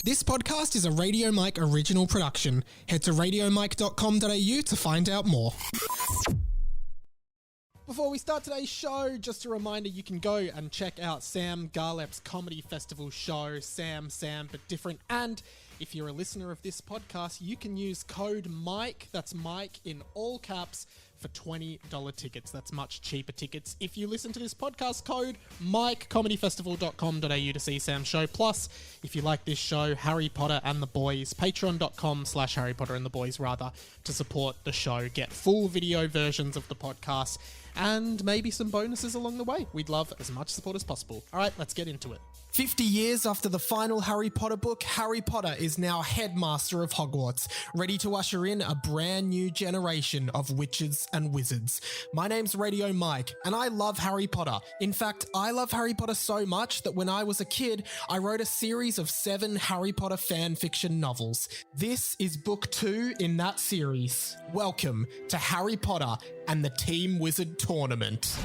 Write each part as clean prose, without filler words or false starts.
This podcast is a Radio Mike original production. Head to radiomike.com.au to find out more. Before we start today's show, just a reminder, you can go and check out Sam Garlep's Comedy Festival show, Sam, but different. And if you're a listener of this podcast, you can use code MIKE, that's Mike in all caps, for $20 tickets. That's much cheaper tickets. If you listen to this podcast, code MIKE, comedyfestival.com.au to see Sam's show. Plus, if you like this show, Harry Potter and the Boys, patreon.com/Harry Potter and the Boys, to support the show. Get full video versions of the podcast and maybe some bonuses along the way. We'd love as much support as possible. All right, let's get into it. 50 years after the final Harry Potter book, Harry Potter is now headmaster of Hogwarts, ready to usher in a brand new generation of witches and wizards. My name's Radio Mike, and I love Harry Potter. In fact, I love Harry Potter so much that when I was a kid, I wrote a series of 7 Harry Potter fan fiction novels. This is book 2 in that series. Welcome to Harry Potter and the Team Wizard Tournament.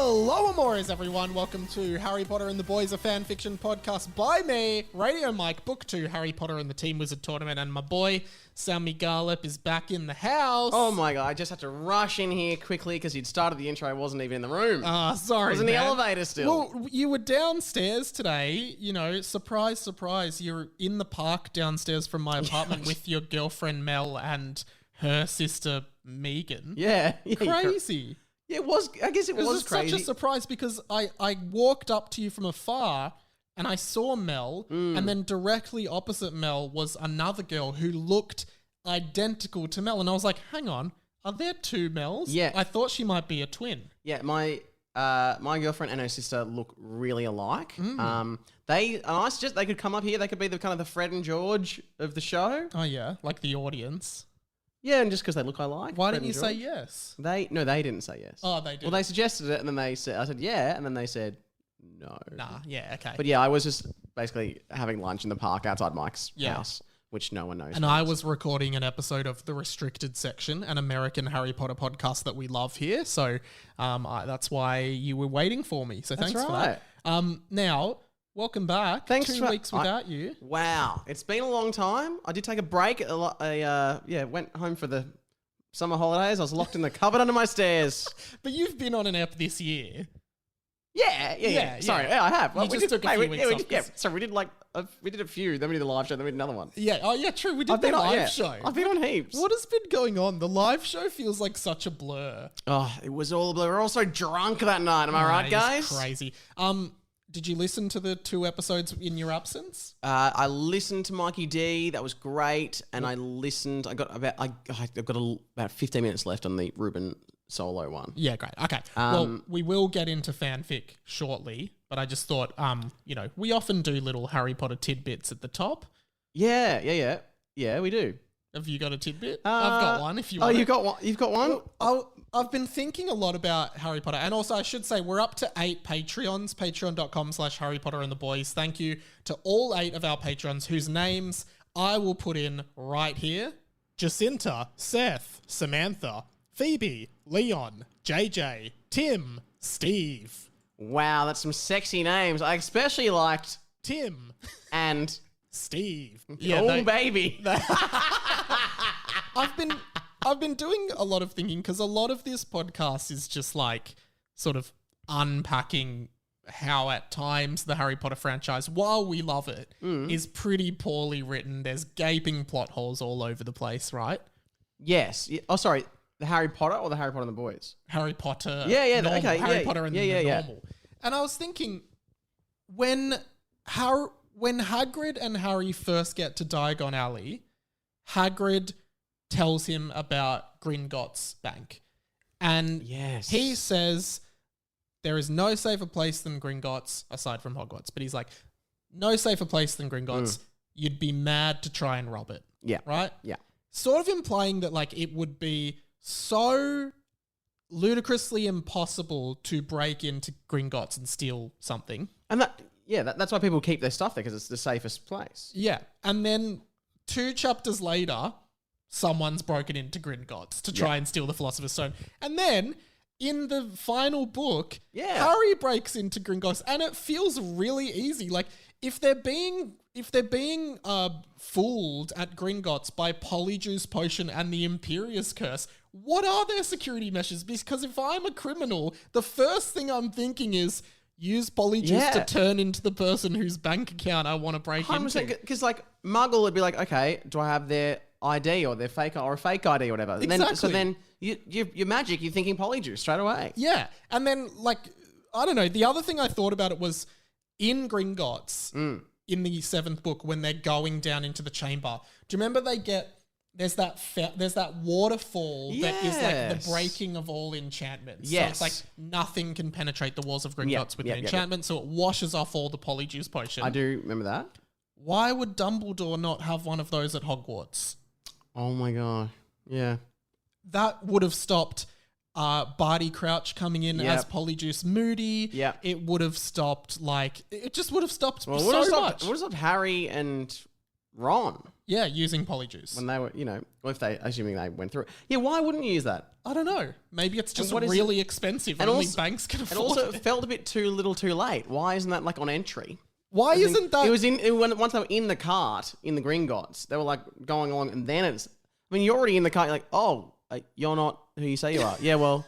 Hello, amores, everyone. Welcome to Harry Potter and the Boys, a fan fiction podcast by me, Radio Mike, Book 2, Harry Potter and the Team Wizard Tournament, and my boy, Sammy Garlep, is back in the house. Oh my god, I just had to rush in here quickly because you'd started the intro, I wasn't even in the room. Sorry, I was in the elevator still. Well, you were downstairs today, you know, surprise, surprise, you're in the park downstairs from my apartment with your girlfriend Mel and her sister Megan. Yeah. Crazy. Yeah, it was. I guess it was crazy. Such a surprise because I walked up to you from afar and I saw Mel, and then directly opposite Mel was another girl who looked identical to Mel, and I was like, hang on, are there 2 Mels? Yeah. I thought she might be a twin. Yeah, my girlfriend and her sister look really alike. I suggest they could come up here. They could be the kind of the Fred and George of the show. Oh yeah, like the audience. Yeah, and just because they look alike. Why didn't you say yes? They didn't say yes. Oh, they did. Well, they suggested it, and then I said yeah, and then they said no. Nah, yeah, okay. But yeah, I was just basically having lunch in the park outside Mike's house, which no one knows. And I was recording an episode of The Restricted Section, an American Harry Potter podcast that we love here. So that's why you were waiting for me. So thanks for that. Now, welcome back. Thanks 2 weeks without you. Wow. It's been a long time. I did take a break. Went home for the summer holidays. I was locked in the cupboard under my stairs. But you've been on an ep this year. Yeah. Sorry, I have. Well, we just took a few weeks off. Yeah, so we did we did a few, then we did a live show, then we did another one. Yeah, oh yeah, true. We did the live show. I've been on heaps. What has been going on? The live show feels like such a blur. Oh, it was all a blur. We were all so drunk that night. Am I right, guys? Crazy. Did you listen to the 2 episodes in your absence? I listened to Mikey D. That was great, and I got about 15 minutes left on the Ruben solo one. Yeah, great. Okay. Well, we will get into fanfic shortly, but I just thought, we often do little Harry Potter tidbits at the top. Yeah, we do. Have you got a tidbit? I've got one if you want. Oh, you've got one? You've got one? Well, I've been thinking a lot about Harry Potter, and also I should say we're up to 8 Patreons, patreon.com/Harry Potter and the Boys. Thank you to all 8 of our patrons whose names I will put in right here. Jacinta, Seth, Samantha, Phoebe, Leon, JJ, Tim, Steve. Wow, that's some sexy names. I especially liked Tim and Steve. Yeah, baby. I've been doing a lot of thinking because a lot of this podcast is just like sort of unpacking how at times the Harry Potter franchise, while we love it, is pretty poorly written. There's gaping plot holes all over the place, right? Yes. Oh, sorry. The Harry Potter or the Harry Potter and the Boys? Harry Potter. Yeah, normal. okay. Harry Potter and the normal. And I was thinking, when Hagrid and Harry first get to Diagon Alley, Hagrid tells him about Gringotts Bank. And he says there is no safer place than Gringotts aside from Hogwarts. But he's like, no safer place than Gringotts. You'd be mad to try and rob it. Yeah. Right? Yeah. Sort of implying that like it would be so ludicrously impossible to break into Gringotts and steal something. And that's why people keep their stuff there, because it's the safest place. Yeah. And then 2 chapters later, someone's broken into Gringotts to try and steal the Philosopher's Stone. And then in the final book, Harry breaks into Gringotts, and it feels really easy. Like, if they're being fooled at Gringotts by Polyjuice Potion and the Imperious Curse, what are their security measures? Because if I'm a criminal, the first thing I'm thinking is use Polyjuice to turn into the person whose bank account I want to break into. Because like Muggle would be like, okay, do I have their ID or their fake or a fake ID or whatever? And Exactly. so then your magic, you're thinking Polyjuice straight away. Yeah. And then, like, I don't know. The other thing I thought about it was in Gringotts, in the 7th book, when they're going down into the chamber, do you remember there's that waterfall that is like the breaking of all enchantments. Yes. So it's like nothing can penetrate the walls of Gringotts with an enchantment, so it washes off all the Polyjuice Potion. I do remember that. Why would Dumbledore not have one of those at Hogwarts? Oh my god. Yeah. That would have stopped Barty Crouch coming in as Polyjuice Moody. Yeah. It would have stopped, it just would have stopped Well, so much. It would have stopped Harry and Ron Yeah, using Polyjuice. when they were, assuming they went through it. Yeah, why wouldn't you use that? I don't know. Maybe it's just what is really expensive and only banks can And afford also, it. it felt a bit too little too late. Why isn't that like on entry? Why isn't that... Once they were in the cart, in the Gringotts, they were like going along, and then you're already in the cart, you're like, oh, you're not who you say you are. Yeah, well...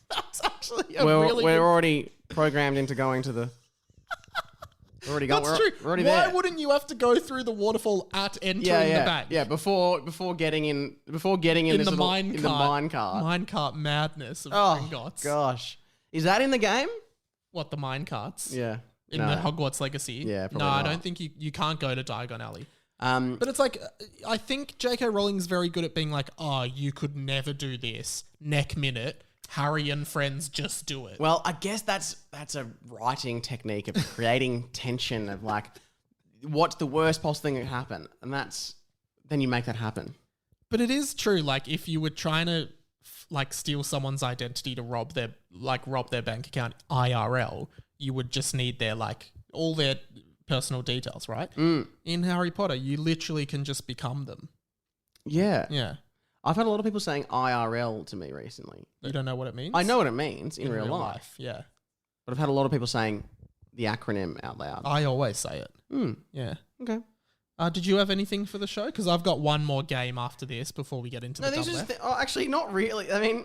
That's actually a We're really good... already programmed into going to the. We're already going. That's We're true. already Why there. wouldn't you have to go through the waterfall at entering the bank? Yeah, before getting in In this the little, mine in cart. the mine cart. Minecart madness of Oh Gringotts. gosh, is that in the game? What, the mine carts? Yeah. In the Hogwarts Legacy? Yeah, probably No, I not. don't think you can't go to Diagon Alley. But But it's like, I think J.K. Rowling's very good at being like, oh, you could never do this. Neck minute, Harry and friends just do it. well, I guess that's a writing technique of creating tension of like, what's the worst possible thing that could happen, and then you make that happen. But it is true. Like, if you were trying to steal someone's identity to rob their bank account IRL, you would just need their all their personal details, right? In Harry Potter, you literally can just become them. Yeah. Yeah. I've had a lot of people saying IRL to me recently. You don't know what it means? I know what it means in real life, Yeah. but I've had a lot of people saying the acronym out loud. I always say it. Yeah. Okay. Did you have anything for the show? Because I've got one more game after this before we get into the these are double just F. actually not really. I mean,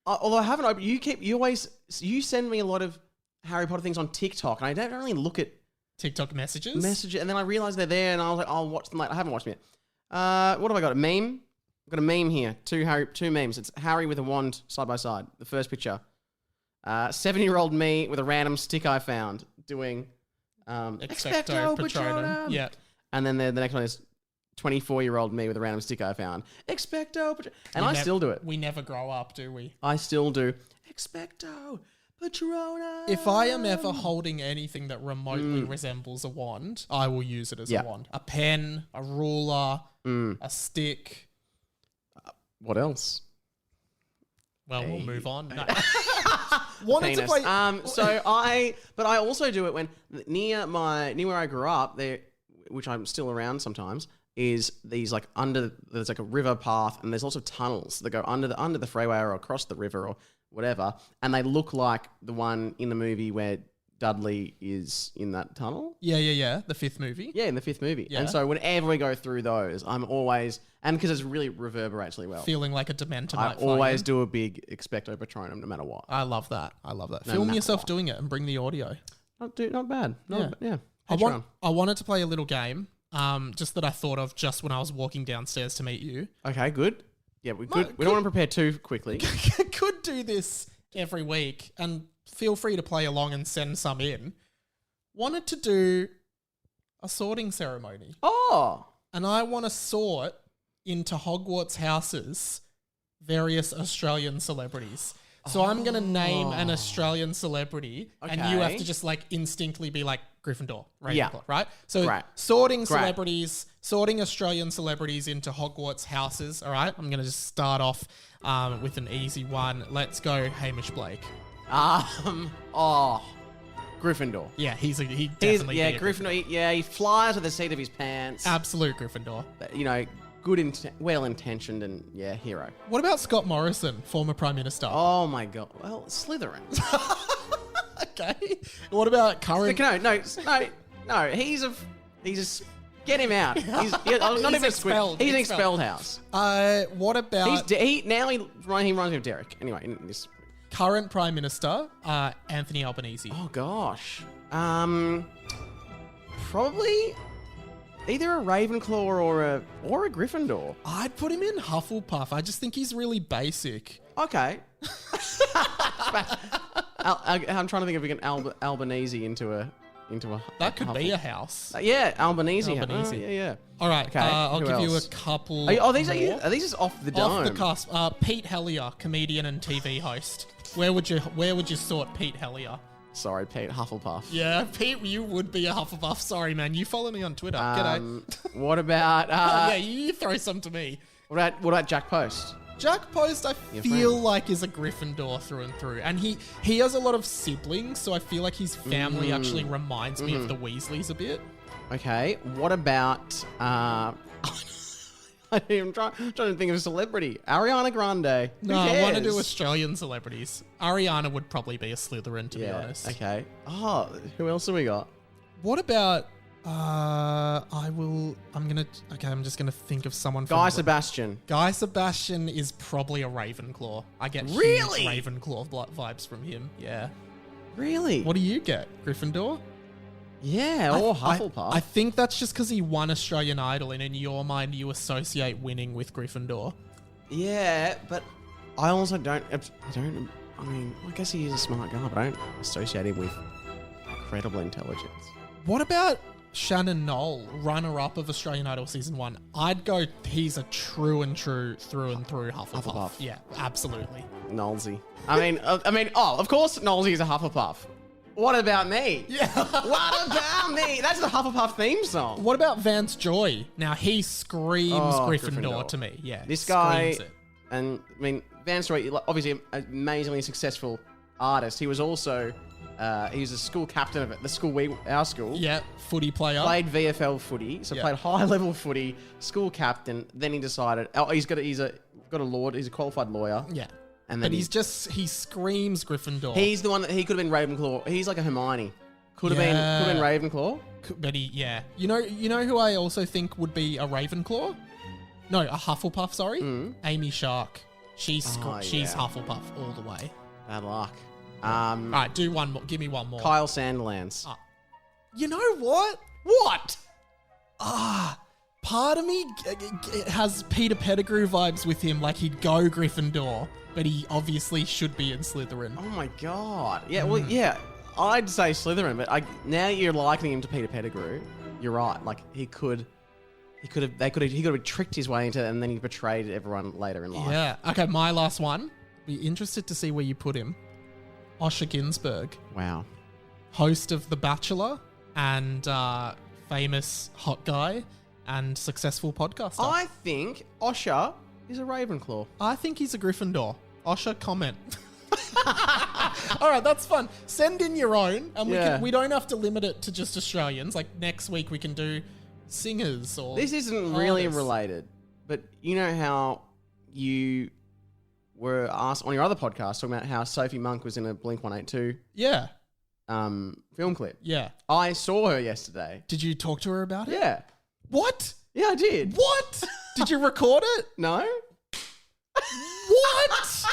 although I haven't opened, you send me a lot of Harry Potter things on TikTok, and I don't really look at TikTok messages? and then I realized they're there, and I was like, I'll watch them later. I haven't watched them yet. What have I got? A meme? I've got a meme here. Two memes. It's Harry with a wand side by side. The first picture. 7-year-old me with a random stick I found doing Expecto Patronum. Yeah. And then the next one is 24-year-old me with a random stick I found. Expecto Patronum. And I still do it. We never grow up, do we? I still do. Expecto Patronum. If I am ever holding anything that remotely resembles a wand, I will use it as a wand. A pen, a ruler, a stick. What else? Well, we'll move on. No. Wanted to Penis. play... But I also do it when near where I grew up, there, which I'm still around sometimes, is these there's like a river path, and there's lots of tunnels that go under the freeway or across the river or whatever, and they look like the one in the movie where Dudley is in that tunnel. Yeah. The 5th movie. Yeah, in the 5th movie. Yeah. And so whenever we go through those, I'm always, and because it really reverberates really well, Feeling like a Dementor I might always find do a big Expecto Patronum no matter what. I love that. No Film matter yourself what. doing it and bring the audio. Not bad. I Patreon. wanted to play a little game, just that I thought of just when I was walking downstairs to meet you. Okay, good. Yeah, we don't want to prepare too quickly. Could do this every week, and feel free to play along and send some in. Wanted to do a sorting ceremony, Oh, and I want to sort into Hogwarts houses various Australian celebrities. So I'm going to name an Australian celebrity, and you have Okay. to just instinctly be like Gryffindor, Yeah. Ravenclaw, right? So Right. sorting Great. celebrities sorting Australian celebrities into Hogwarts houses. All right, I'm going to just start off with an easy one. Let's go Hamish Blake. Gryffindor. Yeah, he definitely be a Gryffindor. He flies with the seat of his pants. Absolute Gryffindor. You know, well-intentioned and, hero. What about Scott Morrison, former Prime Minister? Oh, my God. Well, Slytherin. Okay. What about current... No. He's just... Get him out. He's not even expelled. He's an expelled house. What about... He reminds me of Derek. Anyway, in this... Current Prime Minister, Anthony Albanese. Oh, gosh. Probably either a Ravenclaw or a Gryffindor. I'd put him in Hufflepuff. I just think he's really basic. Okay. I'm trying to think if we can Albanese into a That could be a house. Albanese. Albanese. Yeah. All right. Okay, I'll who give you a else? couple. Are these just off the dome? Off the cusp. Pete Hellier, comedian and TV host. Where would you sort Pete Hellier? Sorry, Pete, Hufflepuff. Yeah, Pete, you would be a Hufflepuff. Sorry, man. You follow me on Twitter. G'day. What about? Yeah, you throw some to me. What about Jack Post? Jack Post, I feel like is a Gryffindor through and through, and he has a lot of siblings, so I feel like his family actually reminds me of the Weasleys a bit. Okay, what about? I'm trying to think of a celebrity. Ariana Grande. No, I want to do Australian celebrities. Ariana would probably be a Slytherin, to be honest. Okay. Oh, who else have we got? What about? I'm just gonna think of someone. Guy Sebastian. Guy Sebastian is probably a Ravenclaw. I get Really? huge Ravenclaw vibes from him. Yeah. Really? What do you get? Gryffindor? Yeah, or Hufflepuff. I think that's just because he won Australian Idol, and in your mind, you associate winning with Gryffindor. Yeah, but I also don't. I mean, I guess he is a smart guy, but I don't associate him with incredible intelligence. What about Shannon Knoll, runner-up of Australian Idol Season 1? I'd go, he's a true and true through and through Hufflepuff. Yeah, absolutely. Knowlesy. Of course Knowlesy's a Hufflepuff. What about me? Yeah. What about me? That's the Hufflepuff theme song. What about Vance Joy? Now, he screams Gryffindor Gryffindor to me. Yeah, This guy, screams it. and I mean, Vance Joy, obviously an amazingly successful artist. He was also, he was a school captain of it, our school. Yeah, footy player. Played VFL footy, so played high level footy, school captain. Then he decided, he's a qualified lawyer. Yeah. And then he screams Gryffindor. He's the one that he could have been Ravenclaw. He's like a Hermione. Could have been Ravenclaw. But you know who I also think would be a Ravenclaw? No, a Hufflepuff, sorry. Amy Shark. She's Hufflepuff all the way. Bad luck. All right, do one more. Give me one more. Kyle Sandilands. You know what? What? Part of me has Peter Pettigrew vibes with him, like he'd go Gryffindor, but he obviously should be in Slytherin. Oh my god. Yeah, well, yeah. I'd say Slytherin, but now you're likening him to Peter Pettigrew. You're right. Like he could have tricked his way into it, and then he betrayed everyone later in life. Yeah. Okay, my last one. Be interested to see where you put him. Osher Günsberg. Wow. Host of The Bachelor and famous hot guy and successful podcaster. I think Osher is a Ravenclaw. I think he's a Gryffindor. Osher, comment. All right, that's fun. Send in your own, and we don't have to limit it to just Australians. Like next week, we can do singers or. This isn't really related, but you know how you were asked on your other podcast talking about how Sophie Monk was in a Blink-182 film clip. Yeah. I saw her yesterday. Did you talk to her about it? Yeah. What? Yeah, I did. What? Did you record it? No. What?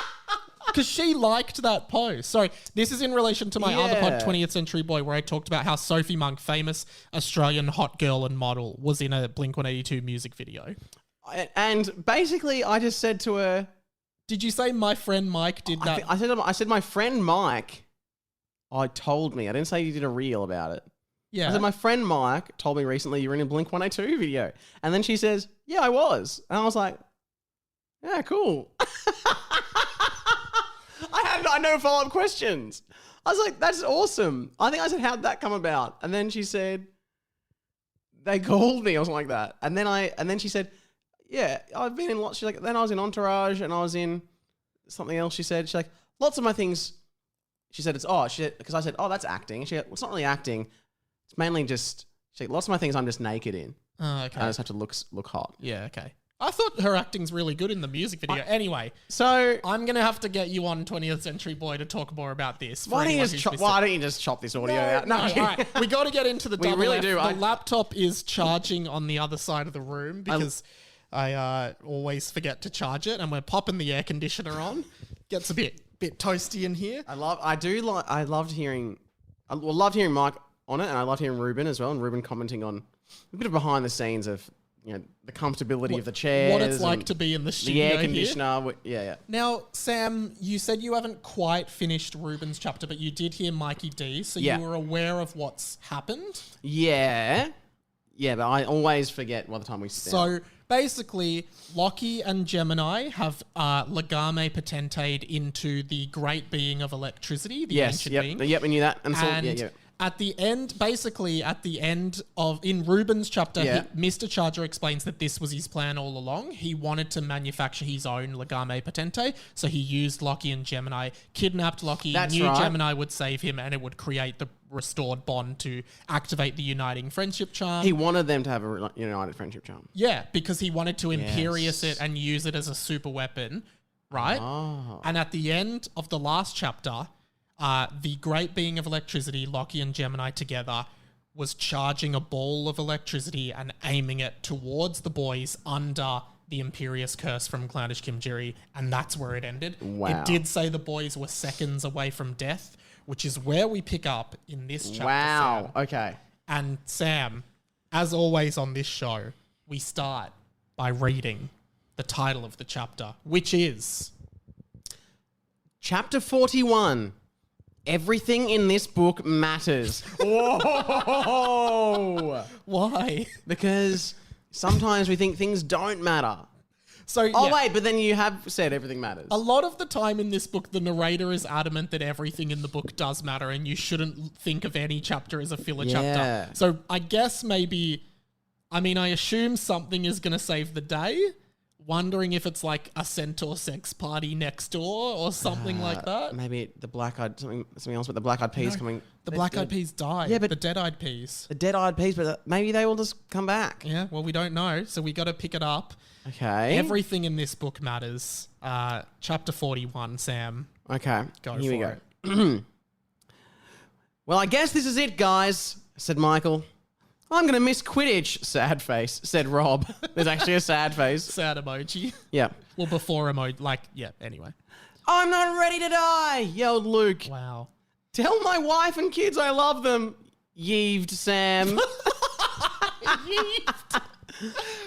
Because she liked that post. Sorry, this is in relation to my other pod, 20th Century Boy, where I talked about how Sophie Monk, famous Australian hot girl and model, was in a Blink-182 music video. And basically, I just said to her... Did you say my friend Mike did that? I said my friend Mike told me. I didn't say you did a reel about it. Yeah. I said my friend Mike told me recently you were in a Blink-182 video. And then she says, yeah, I was. And I was like, yeah, cool. I had no follow-up questions. I was like, that's awesome. I think I said, how'd that come about? And then she said, they called me or something like that. And then she said, yeah, I've been in lots. She's like, then I was in Entourage and I was in something else. She said, she's like, lots of my things. She said, because I said, oh, that's acting. And she said, well, it's not really acting. It's mainly just, she's like, lots of my things I'm just naked in. Oh, okay. I just have to look hot. Yeah, okay. I thought her acting's really good in the music video. Anyway, So I'm going to have to get you on 20th Century Boy to talk more about this. why don't you just chop this audio out? No, all right. We got to get into the We double really F. do. The laptop is charging on the other side of the room because I always forget to charge it, and we're popping the air conditioner on. Gets a bit toasty in here. I loved hearing Mike on it, and I loved hearing Ruben as well, and Ruben commenting on a bit of behind the scenes of the comfortability of the chairs, What it's like to be in the studio the air here. conditioner. Yeah. Now, Sam, you said you haven't quite finished Ruben's chapter, but you did hear Mikey D, so Yeah. you were aware of what's happened. Yeah, but I always forget by the time we sit down. So basically, Loki and Gemini have Legame Patentade into the great being of electricity, the ancient being. Yep, we knew that. And so, And at the end of in Ruben's chapter, Yeah. Mr. Charger explains that this was his plan all along. He wanted to manufacture his own Legame Patente, so he used Loki and Gemini, kidnapped Loki, That's knew right. Gemini would save him, and it would create the restored bond to activate the uniting friendship charm. He wanted them to have a united friendship charm. Yeah, because he wanted to Imperius it and use it as a super weapon, right? Oh. And at the end of the last chapter, the great being of electricity, Loki and Gemini together, was charging a ball of electricity and aiming it towards the boys under the Imperius curse from Clownish Kimjiri, and that's where it ended. Wow. It did say the boys were seconds away from death, which is where we pick up in this chapter. Wow. Sam. Okay. And Sam, as always on this show, we start by reading the title of the chapter, which is Chapter 41. Everything in this book matters. Whoa! Why? Because sometimes we think things don't matter. So, Oh, yeah, wait, but then you have said everything matters. a lot of the time in this book, the narrator is adamant that everything in the book does matter and you shouldn't think of any chapter as a filler Yeah. chapter. So I guess maybe, I assume something is going to save the day. Wondering if it's like a centaur sex party next door or something like that. Maybe the black-eyed, something else, but the black-eyed peas coming. The black-eyed peas died. Yeah, but- the dead-eyed peas. The dead-eyed peas, but maybe they will just come back. Yeah, well, we don't know, so we got to pick it up. Okay. Everything in this book matters. Chapter 41, Sam. Okay. Go Here we for go. Well, I guess this is it, guys, said Michael. I'm going to miss Quidditch, sad face, said Rob. There's actually a sad face. Sad emoji. Yeah. Well, before emoji, anyway. I'm not ready to die, yelled Luke. Wow. Tell my wife and kids I love them, yeaved Sam.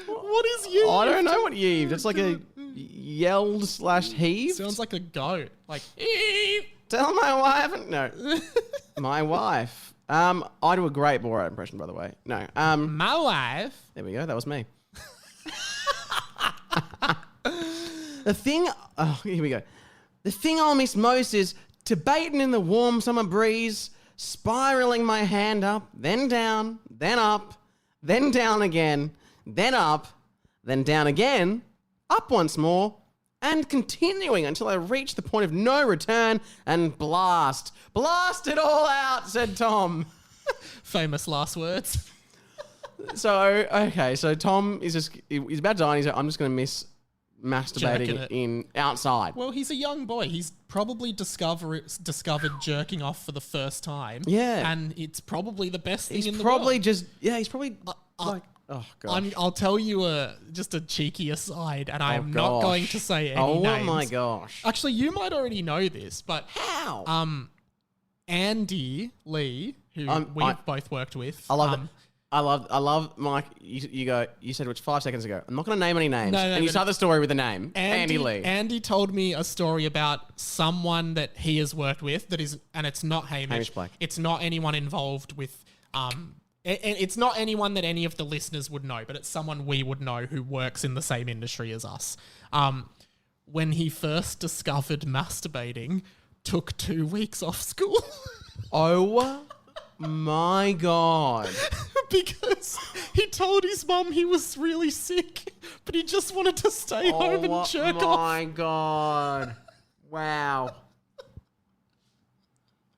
What is you? I don't know what yeaved. It's like a yelled / heaved. Sounds like a goat. Like, Tell my wife. No. My wife. I do a great Borat impression, by the way. No. my wife. There we go. That was me. The thing. Oh, here we go. The thing I'll miss most is debating in the warm summer breeze, spiraling my hand up, then down, then up, then down again, then up, then down again, up once more, and continuing until I reach the point of no return and blast. Blast it all out, said Tom. Famous last words. So, okay, so Tom is he's about to die and he's like, I'm just going to miss Jerking masturbating it. in outside. Well, he's a young boy. He's probably discovered jerking off for the first time. Yeah. And it's probably the best thing He's in the probably world. just, he's probably like, oh, God. I'll tell you just a cheeky aside, and I am not going to say any names. Oh, my gosh. Actually, you might already know this, but How? Andy Lee, who we've both worked with. I love it. I love Mike. You said it 5 seconds ago. I'm not going to name any names. No, and you but start the story with a name. Andy Lee. Andy told me a story about someone that he has worked with and it's not Hamish. Hamish Black. It's not anyone involved with, it's not anyone that any of the listeners would know, but it's someone we would know who works in the same industry as us. When he first discovered masturbating, took 2 weeks off school. Oh, my God. because he told his mum he was really sick, but he just wanted to stay home and jerk off. Oh my god. Wow.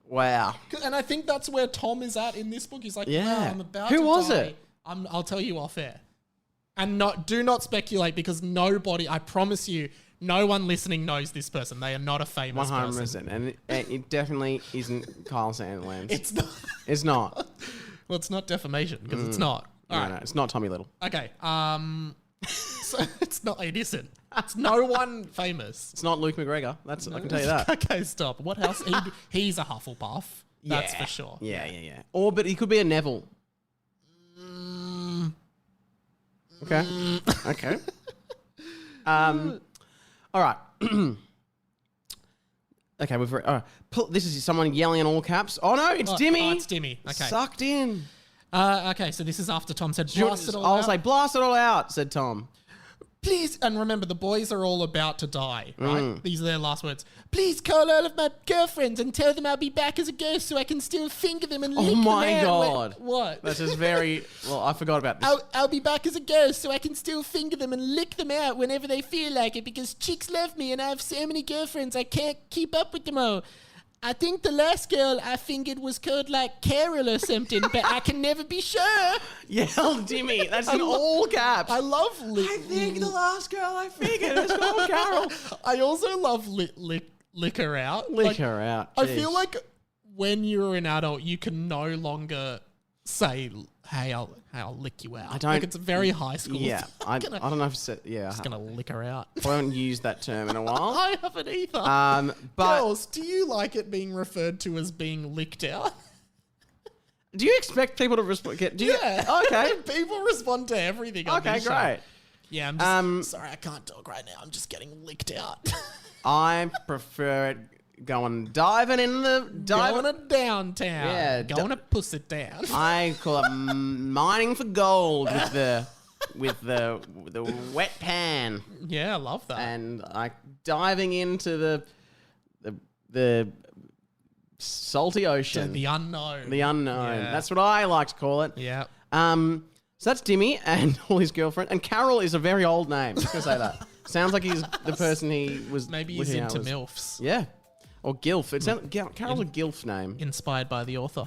Wow. And I think that's where Tom is at in this book. He's like, Yeah. wow, I'm about Who to was die. it? I'll tell you off air. And do not speculate because nobody, I promise you, no one listening knows this person. They are not a famous person. 100%. And it definitely isn't Kyle Sandilands. It's not. It's not. Well, it's not defamation because it's not. All right. No, it's not Tommy Little. Okay. So it isn't. It's no one famous. It's not Luke McGregor. I can tell you that. Okay, stop. What else? He's a Hufflepuff. That's Yeah. for sure. Yeah. But he could be a Neville. Okay. Okay. All right. Okay, all right. This is someone yelling in all caps. Oh no, it's Dimmy. Oh, it's Dimmy. Okay. Sucked in. Okay, so this is after Tom said, blast it all I'll out. say, blast it all out, said Tom. Please, and remember, the boys are all about to die, right? These are their last words. Please call all of my girlfriends and tell them I'll be back as a ghost so I can still finger them and lick them out. Oh my God. What? That's just very... Well, I forgot about this. I'll be back as a ghost so I can still finger them and lick them out whenever they feel like it because chicks love me and I have so many girlfriends I can't keep up with them all. I think the last girl I fingered was called like Carol or something, but I can never be sure. Yell, Dimmy. That's in all caps. I love I think the last girl I figured is called Carol. I also love lick her out. Lick her out. I Jeez. feel like when you're an adult, you can no longer say, "Hey, I'll lick you out." I don't- Like it's a very high school. Yeah. I I'm don't know if it's... Yeah. just gonna lick her out. I haven't used that term in a while. I haven't either. But Girls, do you like it being referred to as being licked out? do you expect people to respond? Yeah. Okay. People respond to everything. On Okay, this show. great. Yeah, I'm just sorry, I can't talk right now. I'm just getting licked out. I prefer it going diving in the... Going to downtown. Yeah, Going to puss it down. I call it mining for gold with the wet pan, Yeah, I love that. and like diving into the salty ocean, The unknown. the unknown. Yeah. That's what I like to call it. Yeah. So that's Dimmy and all his girlfriend. And Carol is a very old name. Just gonna say that. Sounds like he's the person he was. Maybe with he's when I into was- MILFs. Yeah, or Gilf. It sounds Carol's a Gilf name. Inspired by the author.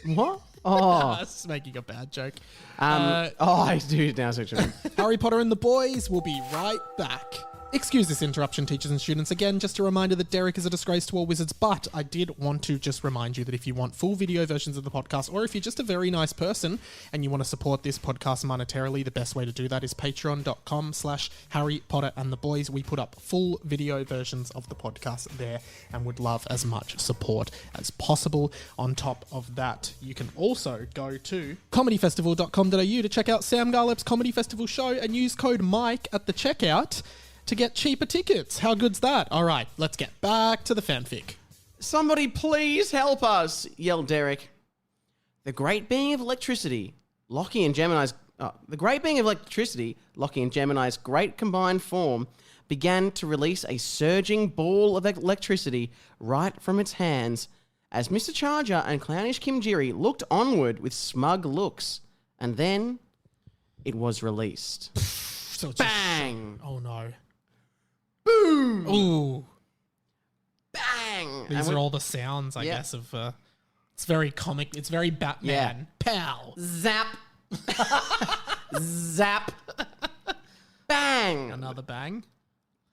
What? Oh, That's making a bad joke. I do now. Section. Harry Potter and the Boys will be right back. Excuse this interruption, teachers and students. Again, just a reminder that Derek is a disgrace to all wizards, but I did want to just remind you that if you want full video versions of the podcast, or if you're just a very nice person and you want to support this podcast monetarily, the best way to do that is patreon.com/Harry Potter and the Boys. We put up full video versions of the podcast there and would love as much support as possible. On top of that, you can also go to comedyfestival.com.au to check out Sam Garlep's Comedy Festival show and use code MIKE at the checkout to get cheaper tickets. How good's that? All right, let's get back to the fanfic. Somebody please help us! Yelled Derek. The great being of electricity, Lockie and Gemini's great combined form began to release a surging ball of electricity right from its hands as Mr. Charger and clownish Kim Jiri looked onward with smug looks. And then it was released. So it's Bang! oh no. Boom! Ooh. Bang! These And are all the sounds, I Yeah. guess, of it's very comic. It's very Batman. Pow. Zap. Zap. Bang. Another bang.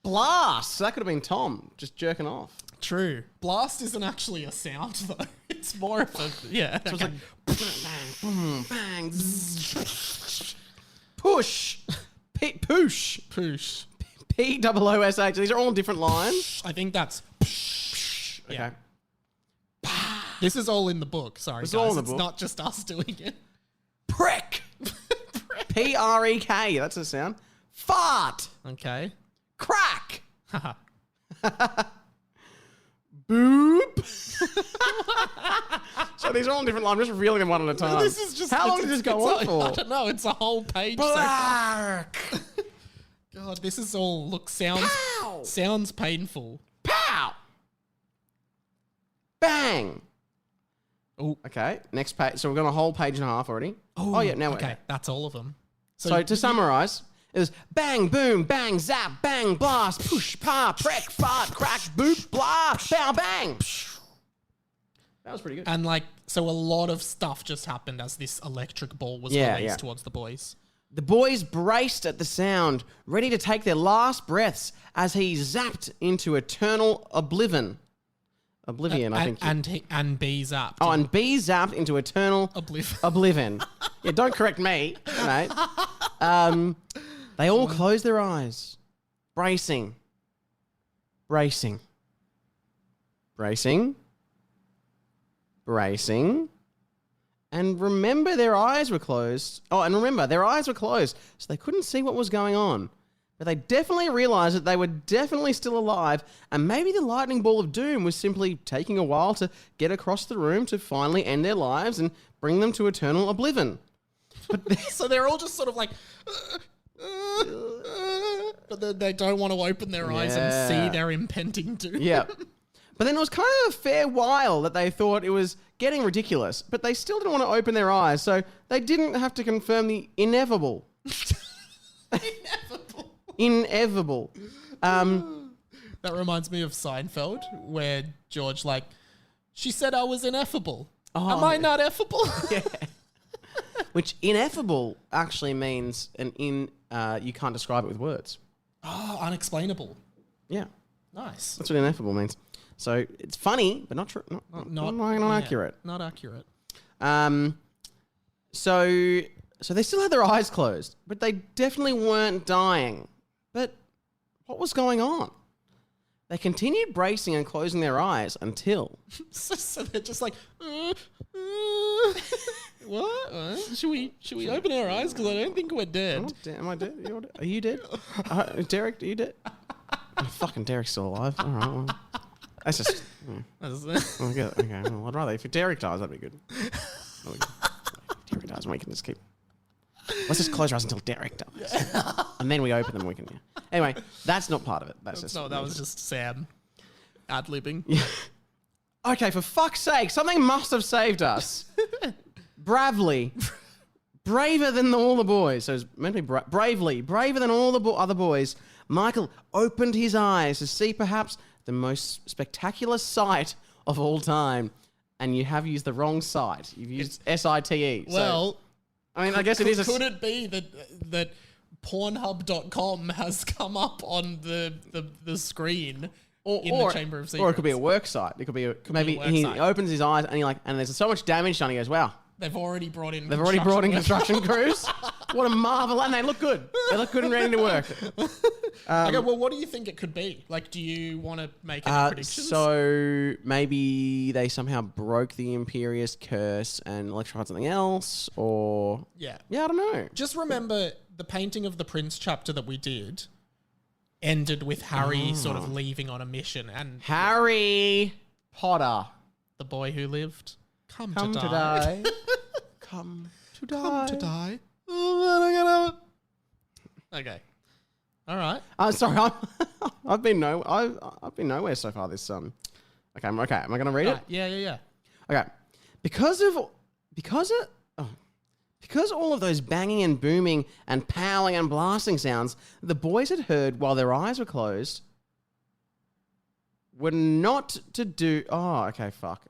Blast. That could have been Tom just jerking off. True. Blast isn't actually a sound though. It's more of a yeah. So okay. it's like bang, boom, bang, zzz. Push. Push. Poosh. P-O-O-S-H. These are all different lines. I think that's Okay. This is all in the book. Sorry, It's guys. all in the It's book. not just us doing it. Prick. P-R-E-K. That's a sound. Fart. Okay. Crack. Haha. Boop. So these are all different lines. I'm just revealing them one at a time. This is just How long it's- did this go it's on I for? don't know. It's a whole page. So far. Bark. God, this is all Pow. sounds painful. Pow. Bang. Oh, Okay, next page. So we've got a whole page and a half already. Oh yeah, now okay. That's all of them. So to summarize, it was bang, boom, bang, zap, bang, blast, push, pa, prek, fart, crack, boop, blah, bow, bang. That was pretty good. And like, so a lot of stuff just happened as this electric ball was Yeah, released yeah. towards the boys. The boys braced at the sound, ready to take their last breaths as he zapped into eternal oblivion. Oblivion, I think. And B zapped. Oh, and B zapped into eternal oblivion. Yeah, don't correct me, mate. They all closed their eyes, bracing, bracing, bracing, bracing. And remember, their eyes were closed. Oh, and remember, their eyes were closed, so they couldn't see what was going on. But they definitely realized that they were definitely still alive, and maybe the lightning ball of doom was simply taking a while to get across the room to finally end their lives and bring them to eternal oblivion. So they're all just sort of like, but then they don't want to open their eyes and see their impending doom. Yeah. But then it was kind of a fair while that they thought it was getting ridiculous, but they still didn't want to open their eyes, so they didn't have to confirm the inevitable. Inevitable. That reminds me of Seinfeld, where George, like, she said I was ineffable. Am I not effable? Yeah. Which ineffable actually means you can't describe it with words. Oh, unexplainable. Yeah. Nice. That's what ineffable means. So it's funny, but not true. Not accurate. Not accurate. So they still had their eyes closed, but they definitely weren't dying. But what was going on? They continued bracing and closing their eyes until... so they're just like, what? Should we open our eyes? Because I don't think we're dead. Am I dead? Are you dead? Derek, are you dead? Oh, fucking Derek's still alive. All right. Well, that's just... Okay. Well, I'd rather... If Derek dies, that'd be good. If Derek dies, we can just keep... Let's just close our eyes until Derek dies. And then we open them, we can... Yeah. Anyway, that's not part of it. That was just Sam ad-libbing. Yeah. Okay, for fuck's sake, something must have saved us. Bravely. Braver than all the boys. So it's meant to be bravely. Braver than all the other boys. Michael opened his eyes to see perhaps the most spectacular sight of all time. And you have used the wrong site. You've used SITE. Well... I mean, I guess it is. Could it be that Pornhub.com has come up on the screen in the Chamber of Secrets? Or it could be a work site. It could be maybe he opens his eyes and there's so much damage done. He goes, "Wow, they've already brought in construction crews. What a marvel! And they look good. They look good and ready to work." Okay, well, what do you think it could be? Like, do you want to make any predictions? So maybe they somehow broke the Imperious curse and electrified something else, or yeah, I don't know. Just remember the painting of the Prince chapter that we did ended with Harry sort of leaving on a mission, and Harry Potter, the boy who lived, come to die, come to die. Okay. All right. Sorry, I've been nowhere so far this Okay, am I going to read it? Yeah. Okay. Because all of those banging and booming and powering and blasting sounds the boys had heard while their eyes were closed were not to do... Oh, okay, fuck.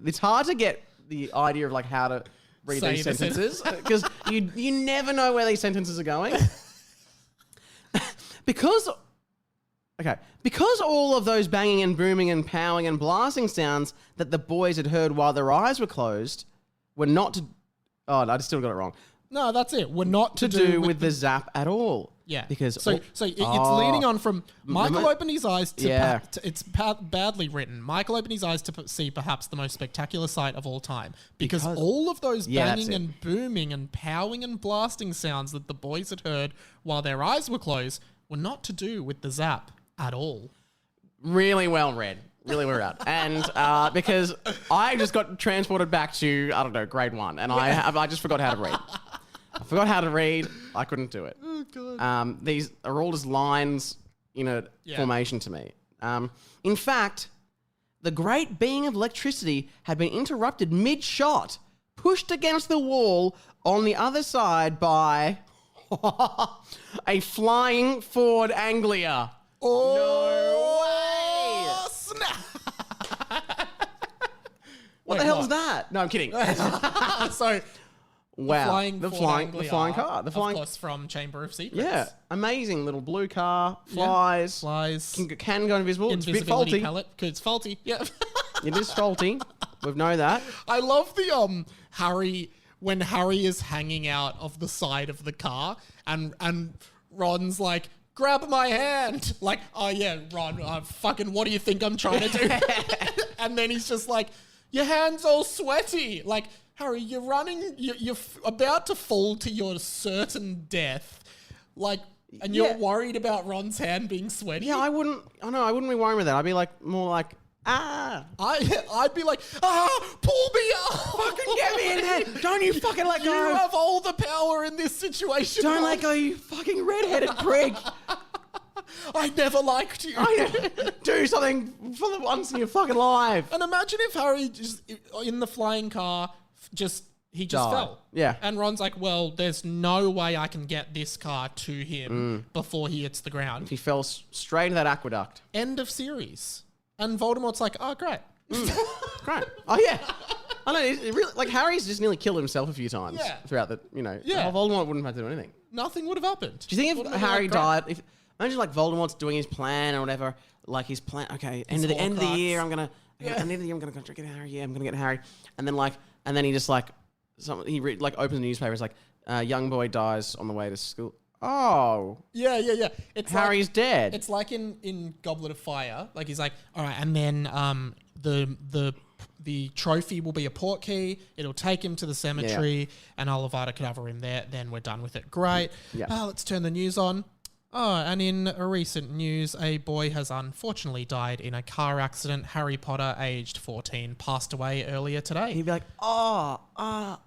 It's hard to get the idea of like how to read these sentences because you never know where these sentences are going. Because all of those banging and booming and powering and blasting sounds that the boys had heard while their eyes were closed were not to... Oh, I still got it wrong. No, that's it. We're not to do with the zap at all. Yeah. Because... So it's leading on from... Michael opened his eyes to... it's badly written. Michael opened his eyes to see perhaps the most spectacular sight of all time. Because all of those banging and booming and powering and blasting sounds that the boys had heard while their eyes were closed were not to do with the zap at all. Really well read. Really well read. And because I just got transported back to, I don't know, grade 1. And I just forgot how to read. I forgot how to read. I couldn't do it. Oh, God. These are all just lines in a formation to me. In fact, The great being of electricity had been interrupted mid-shot, pushed against the wall on the other side by a flying Ford Anglia. Oh, snap! What the hell's that? No, I'm kidding. So, Wow. the flying car. of course, from Chamber of Secrets. Yeah. Amazing little blue car. Flies. Flies. Can go invisible. It's a bit Invisibility faulty. palette, because it's faulty. Yeah. It is faulty. We know that. I love the Harry when Harry is hanging out of the side of the car and Ron's like, grab my hand. Like, oh yeah, Ron, fucking what do you think I'm trying to do? And then he's just like, your hand's all sweaty. Like, Harry, you're running, you're about to fall to your certain death. Like, and you're worried about Ron's hand being sweaty? Yeah, I wouldn't be worrying with that. I'd be like, more like, I'd be like, pull me up. fucking get me in there. Don't you fucking let You go. have all the power in this situation. Don't Ron. let go, you fucking redheaded prick. I never liked you. Do something for the once in your fucking life. And imagine if Harry just in the flying car he just Died. fell. Yeah. And Ron's like, well, there's no way I can get this car to him before he hits the ground. He fell straight into that aqueduct. End of series. And Voldemort's like, oh, great. Great. Oh, yeah. I know. It really, like, Harry's just nearly killed himself a few times throughout the, Yeah. Voldemort wouldn't have to do anything. Nothing would have happened. Do you think if Wouldn't have Harry been like, died, imagine like Voldemort's doing his plan or whatever, like his plan, okay, end of the Horcrux. year, I'm gonna go get Harry, I'm gonna get Harry. And then he just like, opens the newspaper, it's like, young boy dies on the way to school. Oh. Yeah. It's Harry's dead. It's like in Goblet of Fire. Like he's like, all right, and then the trophy will be a portkey. It'll take him to the cemetery, and I'll Avada Kedavra him there. Then we're done with it. Great. Yeah. Let's turn the news on. Oh, and in a recent news, a boy has unfortunately died in a car accident. Harry Potter, aged 14, passed away earlier today. He'd be like, I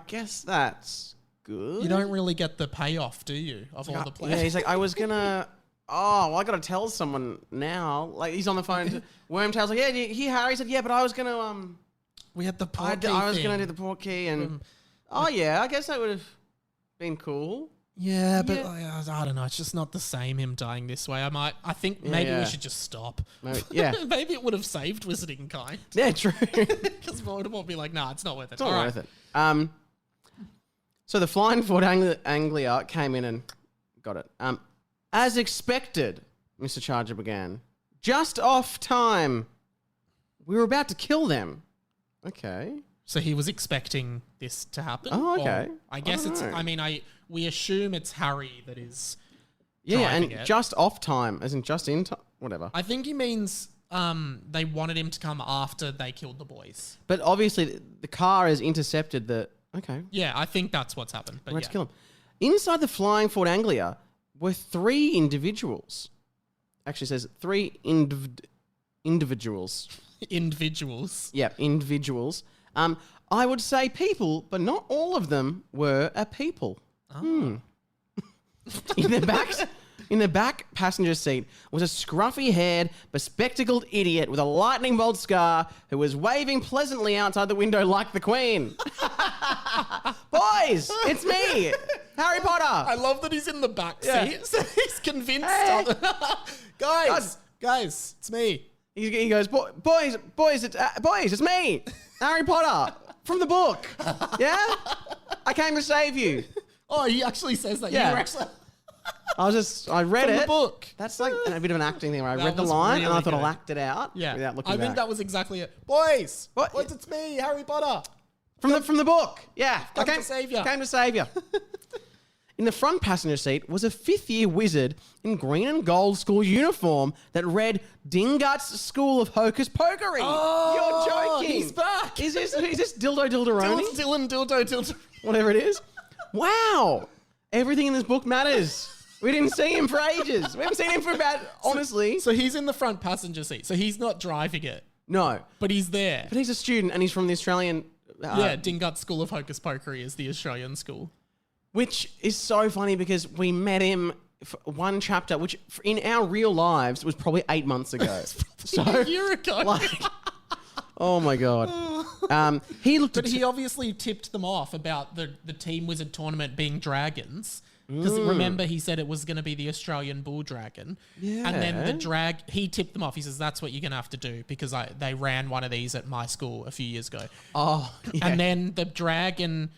guess that's good. You don't really get the payoff, do you, of all the plans? Yeah, he's like, I was gonna. Oh, well, I gotta tell someone now. Like he's on the phone. To Wormtail's like, yeah, Harry said, yeah, but I was gonna We had the I portkey was thing. gonna do the portkey, and yeah, I guess that would have been cool. Yeah, but I don't know. It's just not the same, him dying this way. I think maybe we should just stop. Maybe, yeah. Maybe it would have saved Wizarding Kind. Yeah, true. Because Voldemort would be like, nah, it's not worth it. It's not worth it. So the Flying Ford Anglia came in and got it. As expected, Mr. Charger began. Just off time. We were about to kill them. Okay. So he was expecting this to happen. Oh, okay. Or I guess I it's, don't know. I mean, we assume it's Harry that is Yeah, driving and it. just off time, as in just in time, whatever. I think he means they wanted him to come after they killed the boys. But obviously, the car has intercepted the. Okay, Yeah, I think that's what's happened. But let's yeah. kill him. Inside the Flying Ford Anglia were 3 individuals. Actually, it says 3 individuals. Individuals. Yeah, individuals. I would say people, but not all of them were a people. Oh. In the back passenger seat was a scruffy-haired, bespectacled idiot with a lightning bolt scar who was waving pleasantly outside the window like the Queen. Boys, it's me, Harry Potter. I love that he's in the back Yeah. seat. So he's convinced. Hey. Guys, it's me. He goes, boys, it's me, Harry Potter, from the book. Yeah? I came to save you. Oh, he actually says that. Yeah. You were actually I read from it. the book. That's like a bit of an acting thing where I That read the was line and I really thought I'll good. act it out without looking I back. think that was exactly it. Boys, What? it's me, Harry Potter. From the book. Yeah. Come to save ya. Came to save you. In the front passenger seat was a 5th-year wizard in green and gold school uniform that read Dingut's School of Hocus Pokery. Oh, You're joking. he's back. Is this Dildo Dilderoni? Dylan, dildo. Whatever it is. Wow. Everything in this book matters. We didn't see him for ages. We haven't seen him for about, honestly. So he's in the front passenger seat. So he's not driving it, No. but he's there. But he's a student and he's from the Australian... Yeah, Dingut School of Hocus Pokery is the Australian school. Which is so funny because we met him one chapter, which in our real lives was probably 8 months ago. So a year ago. like, oh my god. He looked. But he obviously tipped them off about the Team Wizard tournament being dragons. Because remember, he said it was going to be the Australian Bull Dragon. Yeah. And then he tipped them off. He says, that's what you're going to have to do because they ran one of these at my school a few years ago. Oh, yeah. And then the dragon,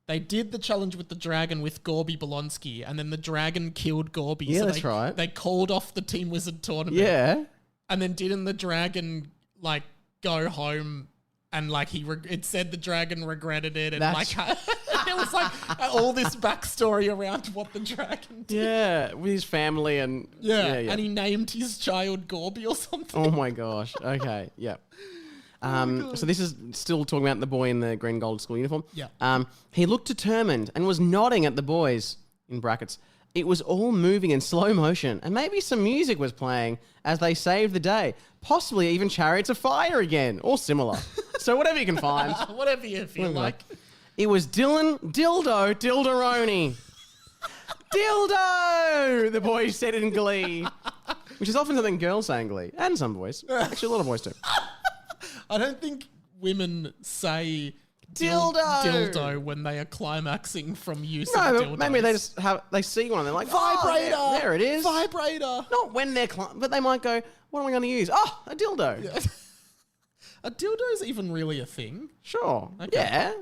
they did the challenge with the dragon with Gorby Bolonsky. And then the dragon killed Gorby. Yeah, so that's right. They called off the Team Wizard tournament. Yeah. And then didn't the dragon like go home and like it said the dragon regretted it and That's like it was like all this backstory around what the dragon did. Yeah, with his family and Yeah, and he named his child Gorby or something. oh my gosh. Okay. Yeah. So this is still talking about the boy in the green gold school uniform. Yeah. He looked determined and was nodding at the boys in brackets. It was all moving in slow motion, and maybe some music was playing as they saved the day. Possibly even Chariots of Fire again, or similar. So whatever you can find. Whatever you feel like. It was Dylan Dildo Dilderoni. Dildo! The boys said in glee. Which is often something girls say in glee. And some boys. Actually, a lot of boys do. I don't think women say Dildo! when they are climaxing from use No, of but dildos. maybe they see one and they're like, Vibrator! Oh, there it is. Vibrator! Not when they're but they might go, what am I going to use? Oh, a dildo. Yeah. Are dildos even really a thing? Sure. Okay. Yeah.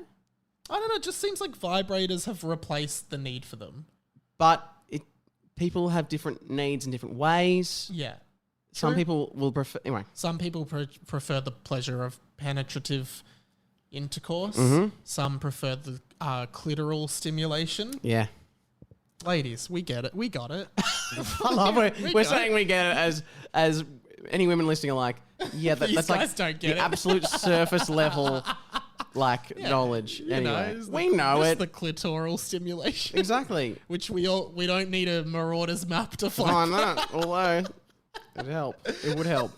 I don't know. It just seems like vibrators have replaced the need for them. But people have different needs in different ways. Yeah. Some True. people will prefer... Anyway. Some people prefer the pleasure of penetrative intercourse. Mm-hmm. Some prefer the clitoral stimulation. Yeah. Ladies, we get it. We got it. I love it. We We're got saying we get it as any women listening are like, yeah, These that's guys like don't get the it. absolute surface level knowledge. You Anyway, know, we know just it. the clitoral stimulation. Exactly. Which we don't need a Marauders map to Oh, find. no. Although, it'd help. It would help.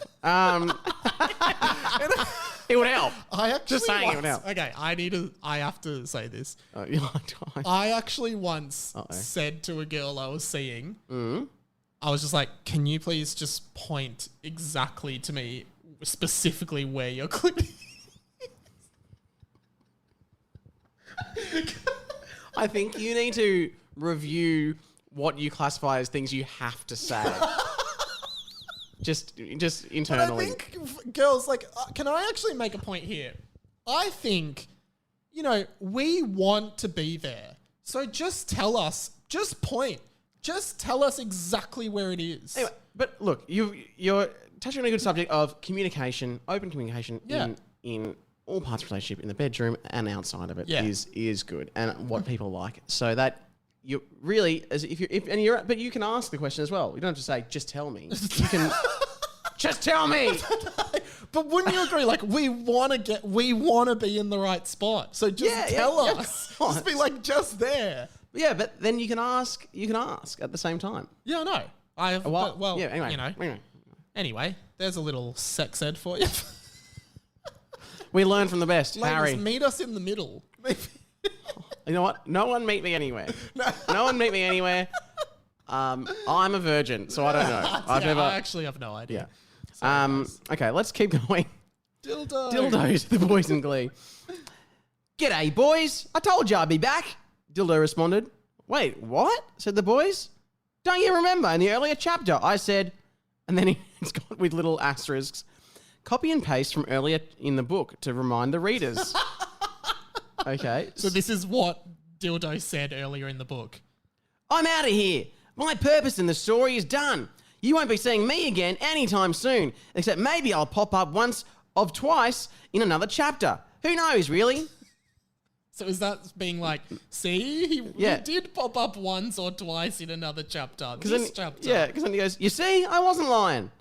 It would help. I actually Just saying it would once- help. Okay, I have to say this. You like I actually once Uh-oh. said to a girl I was seeing, Mm. I was just like, can you please just point exactly to me, specifically where you're clipping? I think you need to review what you classify as things you have to say. just But I internally. think girls, like, can I actually make a point here? I think, we want to be there. So just tell us, just point. Just tell us exactly where it is. Anyway, but look, you're touching on a good subject of communication, open communication Yeah. in all parts of a relationship, in the bedroom and outside of it Yeah. is good, and what people like. So that you really, as but you can ask the question as well. You don't have to say, just tell me. You can just tell me. But wouldn't you agree? Like, we want to be in the right spot. So just tell us. of course. Just be like, just there. Yeah, but then you can ask at the same time. Yeah, I know. I have, well, yeah, anyway. Anyway, there's a little sex ed for you. We learn from the best, Ladies, Harry. meet us in the middle. You know what? No one meet me anywhere. No one meet me anywhere. I'm a virgin, so I don't know. I actually have no idea. Yeah. Okay, let's keep going. Dildo. Dildos, the boys in glee. G'day, boys. I told you I'd be back. Dildo responded. Wait, what? Said the boys. Don't you remember in the earlier chapter I said, and then it's got with little asterisks, copy and paste from earlier in the book to remind the readers. Okay. So this is what Dildo said earlier in the book. I'm out of here. My purpose in the story is done. You won't be seeing me again anytime soon, except maybe I'll pop up once or twice in another chapter. Who knows, really? So is that being like, see, he Yeah. did pop up once or twice in another chapter. Chapter. Yeah, because then he goes, you see, I wasn't lying.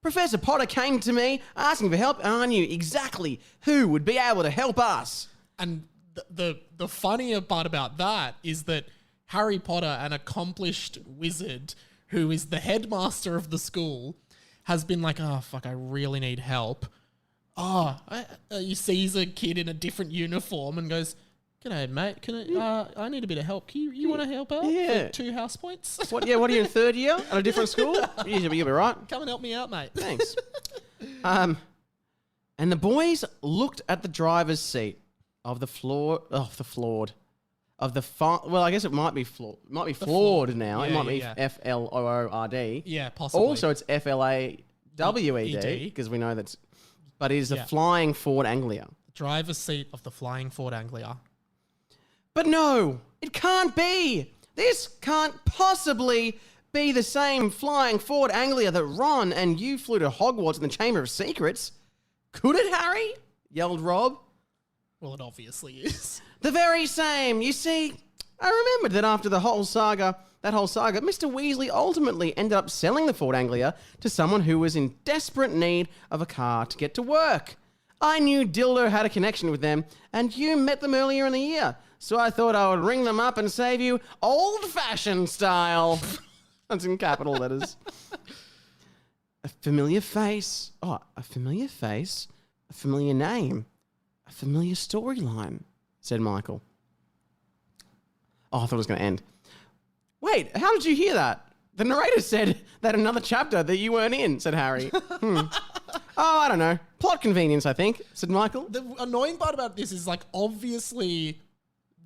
Professor Potter came to me asking for help, and I knew exactly who would be able to help us. And the funnier part about that is that Harry Potter, an accomplished wizard who is the headmaster of the school, has been like, oh, fuck, I really need help. He sees a kid in a different uniform and goes, G'day, mate. I need a bit of help. You want to help out? Yeah. For 2 house points? What are you in third year at a different school? You'll be right. Come and help me out, mate. Thanks. And the boys looked at the driver's seat of the floored. Well, I guess it might be flawed. It might be flawed now. It might be FLOORD. Yeah, possibly. Also, it's FLAWED because we know that's. But it is the flying Ford Anglia. Driver's seat of the flying Ford Anglia. But no, it can't be. This can't possibly be the same flying Ford Anglia that Ron and you flew to Hogwarts in the Chamber of Secrets. Could it, Harry? Yelled Rob. Well, it obviously is. The very same. You see, I remembered that after that whole saga, Mr. Weasley ultimately ended up selling the Ford Anglia to someone who was in desperate need of a car to get to work. I knew Dildo had a connection with them, and you met them earlier in the year, so I thought I would ring them up and save you old-fashioned style. That's in capital letters. A familiar face. Oh, a familiar face. A familiar name. A familiar storyline, said Michael. Oh, I thought it was going to end. Wait, how did you hear that? The narrator said that another chapter that you weren't in, said Harry. Oh, I don't know. Plot convenience, I think, said Michael. The annoying part about this is, like, obviously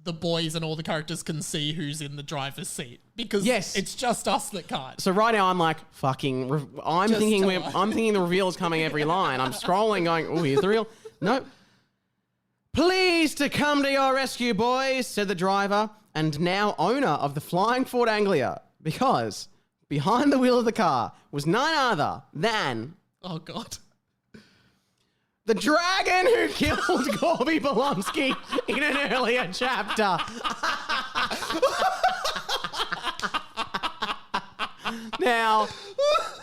the boys and all the characters can see who's in the driver's seat because it's just us that can't. So right now I'm like, I'm thinking the reveal is coming every line. I'm scrolling going, oh, here's the real. No. Pleased to come to your rescue, boys, said the driver and now owner of the flying Ford Anglia, because behind the wheel of the car was none other than... Oh, God. The dragon who killed Gorby Bolonsky in an earlier chapter. Now,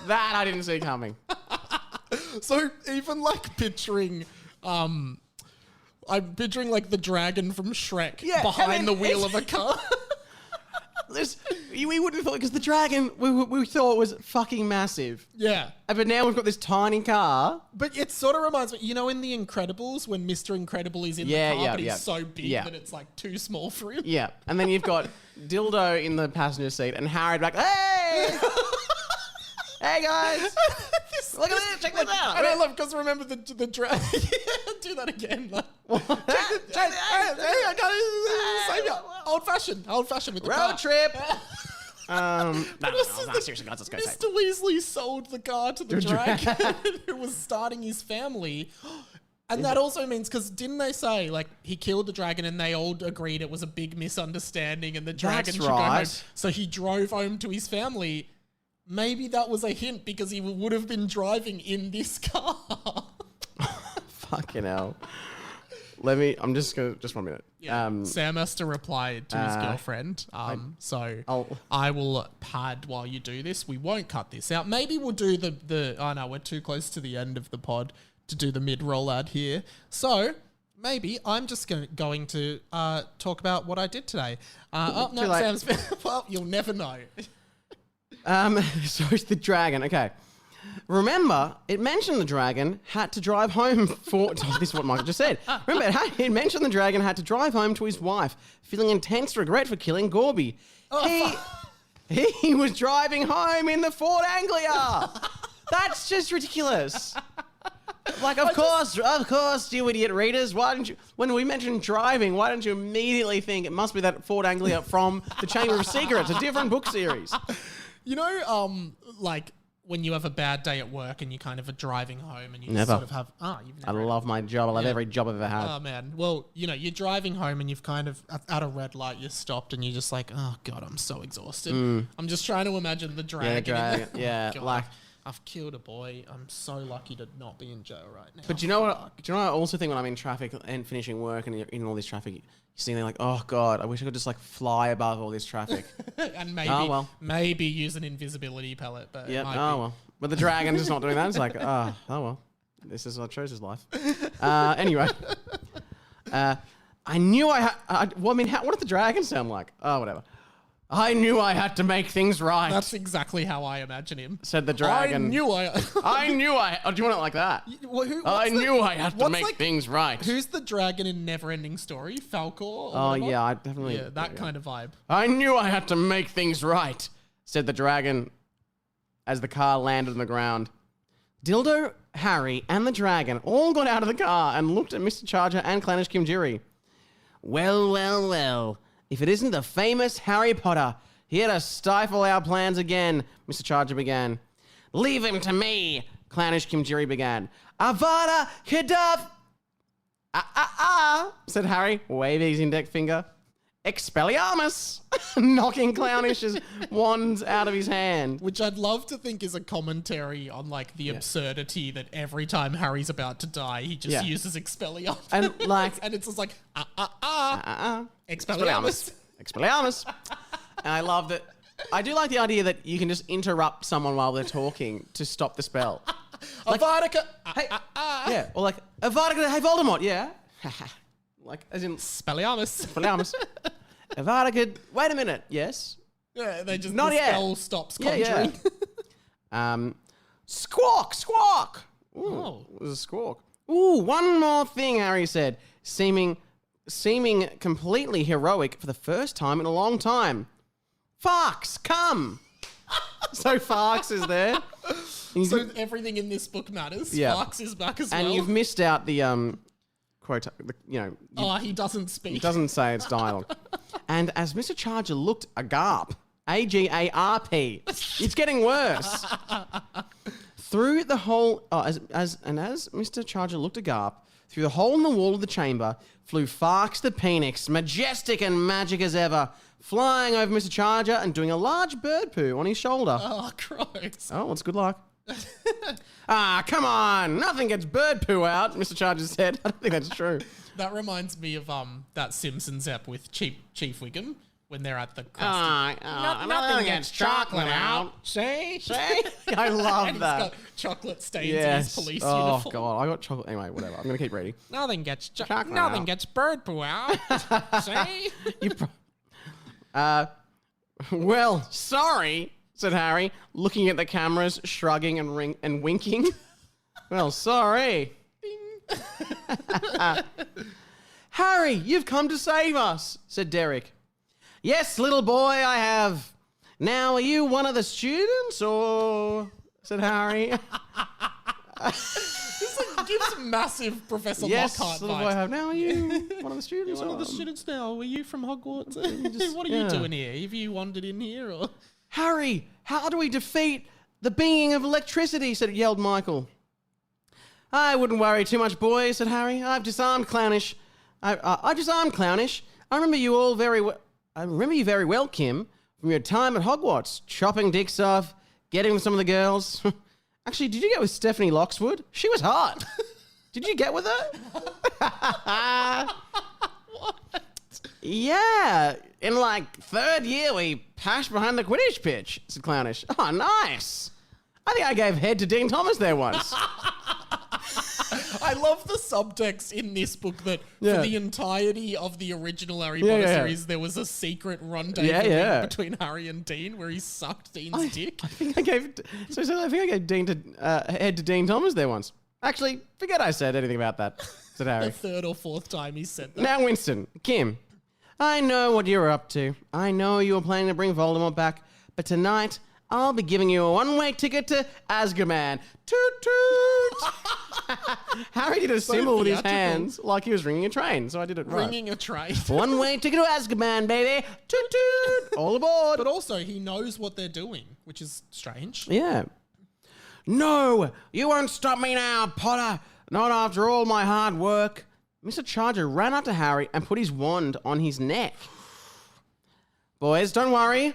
that I didn't see coming. So even like picturing, I'm picturing like the dragon from Shrek behind the wheel of a car. We wouldn't have thought, because the dragon we thought was fucking massive. Yeah. But now we've got this tiny car. But it sort of reminds me, you know, in The Incredibles when Mr. Incredible is in the car, but he's so big that it's like too small for him. Yeah. And then you've got Dildo in the passenger seat and Harry like, hey! Hey guys! Look at this! Check this out! And I love, because remember the dragon. Do that again. Like, Old fashioned with the car. Road trip! Seriously, guys, let's go. Mr. Weasley sold the car to the dragon who was starting his family. And that also means, because didn't they say, like, he killed the dragon and they all agreed it was a big misunderstanding and the dragon should go home. So he drove home to his family. Maybe that was a hint because he would have been driving in this car. Fucking hell. I'm just 1 minute. Yeah. Sam has to reply to his girlfriend. I will pad while you do this. We won't cut this out. Maybe we'll do oh no, we're too close to the end of the pod to do the mid-roll ad here. So maybe I'm just going to talk about what I did today. Sam's well, you'll never know. So it's the dragon. Okay. Remember, it mentioned the dragon had to drive home for... Oh, this is what Michael just said. Remember, it mentioned the dragon had to drive home to his wife, feeling intense regret for killing Gorby. He was driving home in the Ford Anglia. That's just ridiculous. Like, of course, you idiot readers. Why didn't you... When we mentioned driving, why didn't you immediately think it must be that Ford Anglia from the Chamber of Secrets, a different book series? You know, like... when you have a bad day at work and you kind of are driving home and you just sort of have... you've never... I love my job. I love every job I've ever had. Oh, man. Well, you know, you're driving home and you've kind of... At a red light, you're stopped and you're just like, oh, God, I'm so exhausted. I'm just trying to imagine the dragon. Yeah, God, like... I've killed a boy. I'm so lucky to not be in jail right now. But do you know what? Do you know what I also think when I'm in traffic and finishing work and you're in all this traffic, you're sitting there like, oh God, I wish I could just like fly above all this traffic. And maybe use an invisibility pellet. But well. But the dragon is not doing that. It's like, oh well, this is what I chose his life. Anyway, I knew what did the dragon sound like? Oh, whatever. I knew I had to make things right, That's exactly how I imagine him. said the dragon. I knew I... I knew I... Oh, do you want it like that? I what's knew I had to what's make like- things right. Who's the dragon in Neverending Story? Falcor? Or Oh, whatever? yeah, I definitely... Yeah, that kind of vibe. I knew I had to make things right, said the dragon as the car landed on the ground. Dildo, Harry, and the dragon all got out of the car and looked at Mr. Charger and Clannish Kimjiri. Well, well, well. If it isn't the famous Harry Potter, here to stifle our plans again, Mr. Charger began. Leave him to me, Clannish Kimjiri began. Avada Kedavra! Said Harry, waving his index finger. Expelliarmus! Knocking Clownish's wands out of his hand. Which I'd love to think is a commentary on like the absurdity that every time Harry's about to die, he just uses Expelliarmus. And like... and it's just like, Expelliarmus. Expelliarmus. Expelliarmus. And I love that. I do like the idea that you can just interrupt someone while they're talking to stop the spell. Like, Avada hey, yeah, or like, Avada, hey, Voldemort, yeah. Like, as in, Expelliarmus. Expelliarmus. Avada, wait a minute, yes. Yeah, they just, Not the yet. spell stops Yeah, conjuring. Squawk, squawk. Ooh, Oh. it was a squawk. Ooh, one more thing, Harry said, seeming completely heroic for the first time in a long time. Farks, come. So Farks is there. So everything in this book matters. Yeah. Sparks is back as And well. you've missed out the quote. He doesn't speak. It doesn't say it's dialogue. And as Mr. Charger looked agarp, AGARP, it's getting worse. Through the hole, as Mr. Charger looked agarp, through the hole in the wall of the chamber flew Farks the Penix, majestic and magic as ever, flying over Mr. Charger and doing a large bird poo on his shoulder. Oh, gross. Oh, it's good luck. Come on. Nothing gets bird poo out, Mr. Charger said. I don't think that's true. That reminds me of that Simpsons ep with Chief Wiggum when they're at the Nothing gets chocolate out. See? I love And he's that. got chocolate stains in Yes. his police Oh, uniform. God. I got chocolate. Anyway, whatever. I'm going to keep reading. Nothing gets Chocolate nothing out. gets bird poo out. See? Well, sorry, said Harry, looking at the cameras, shrugging and winking. Well, sorry. Harry, you've come to save us, said Derek. Yes, little boy, I have. Now, are you one of the students, or... said Harry. Gives massive Professor Yes, Lockhart little boy, I vibes. have. Now, are you one of the students? One of or- the students now. Were you from Hogwarts? What are yeah. you doing here? Have you wandered in here or? Harry, how do we defeat the being of electricity? Yelled Michael. I wouldn't worry too much, boy, said Harry. I've disarmed Clownish. I disarmed Clownish. I remember you very well, Kim, from your time at Hogwarts, chopping dicks off, getting with some of the girls. Actually, did you get with Stephanie Loxwood? She was hot. Did you get with her? What? Yeah. In like third year, we pashed behind the Quidditch pitch, said Clownish. Oh, nice. I think I gave head to Dean Thomas there once. I love the subtext in this book that Yeah. for the entirety of the original Harry Yeah, Potter yeah. series, there was a secret rendezvous Yeah. between Harry and Dean where he sucked Dean's dick. I think I gave head to Dean Thomas there once. Actually, forget I said anything about that, said The Harry. third or fourth time he said that. Now, Winston, Kim, I know what you're up to. I know you were planning to bring Voldemort back, but tonight I'll be giving you a one-way ticket to Azkaban. Toot toot! Harry did a symbol with his theatrical. hands like he was ringing a train, so I did it right. Ringing a train. One-way ticket to Azkaban, baby. Toot toot! All aboard! But also, he knows what they're doing, which is strange. Yeah. No, you won't stop me now, Potter. Not after all my hard work. Mr. Charger ran up to Harry and put his wand on his neck. Boys, don't worry.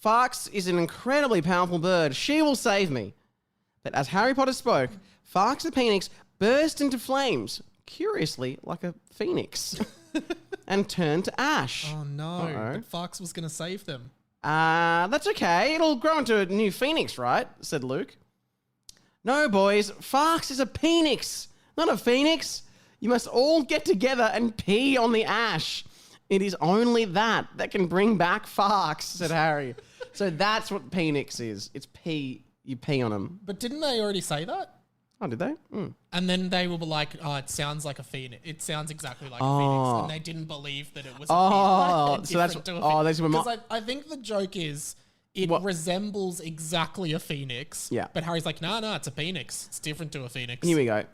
Farks is an incredibly powerful bird. She will save me. But as Harry Potter spoke, Farks the Penix burst into flames, curiously like a phoenix, and turned to ash. Oh no, Uh-oh. but Fox was going to save them. That's okay. It'll grow into a new phoenix, right? Said Luke. No, boys. Farks is a penix, not a phoenix. You must all get together and pee on the ash. It is only that can bring back Farks, said Harry. So that's what Phoenix is. It's pee. You pee on them. But didn't they already say that? Oh, did they? And then they were like, "Oh, it sounds like a phoenix. It sounds exactly like a Oh. phoenix," and they didn't believe that it was. Oh, a so that's different to a oh, phoenix. that's what. Because I think the joke is it What? resembles exactly a phoenix. Yeah. But Harry's like, no, it's a phoenix. It's different to a phoenix. Here we go.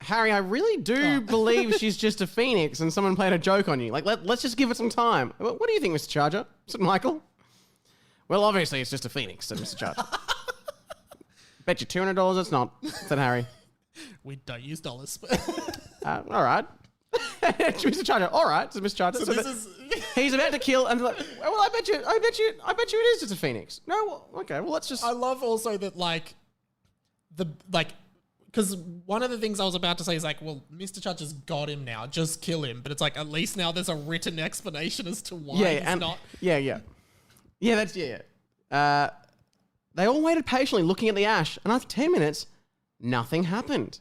Harry, I really do believe she's just a phoenix and someone played a joke on you. Like, let's just give it some time. What do you think, Mr. Charger? Said Michael. Well, obviously it's just a phoenix, said Mr. Charger. Bet you $200 it's not, said Harry. We don't use dollars. All right. Mr. Charger, all right, said Mr. Charger. So this is... He's about to kill, and like, well, I bet you it is just a phoenix. No, well, okay, well, let's just. I love also that, like, because one of the things I was about to say is like, well, Mr. Chudge has got him now. Just kill him. But it's like, at least now there's a written explanation as to why he's not. Yeah, that's. They all waited patiently looking at the ash, and after 10 minutes, nothing happened.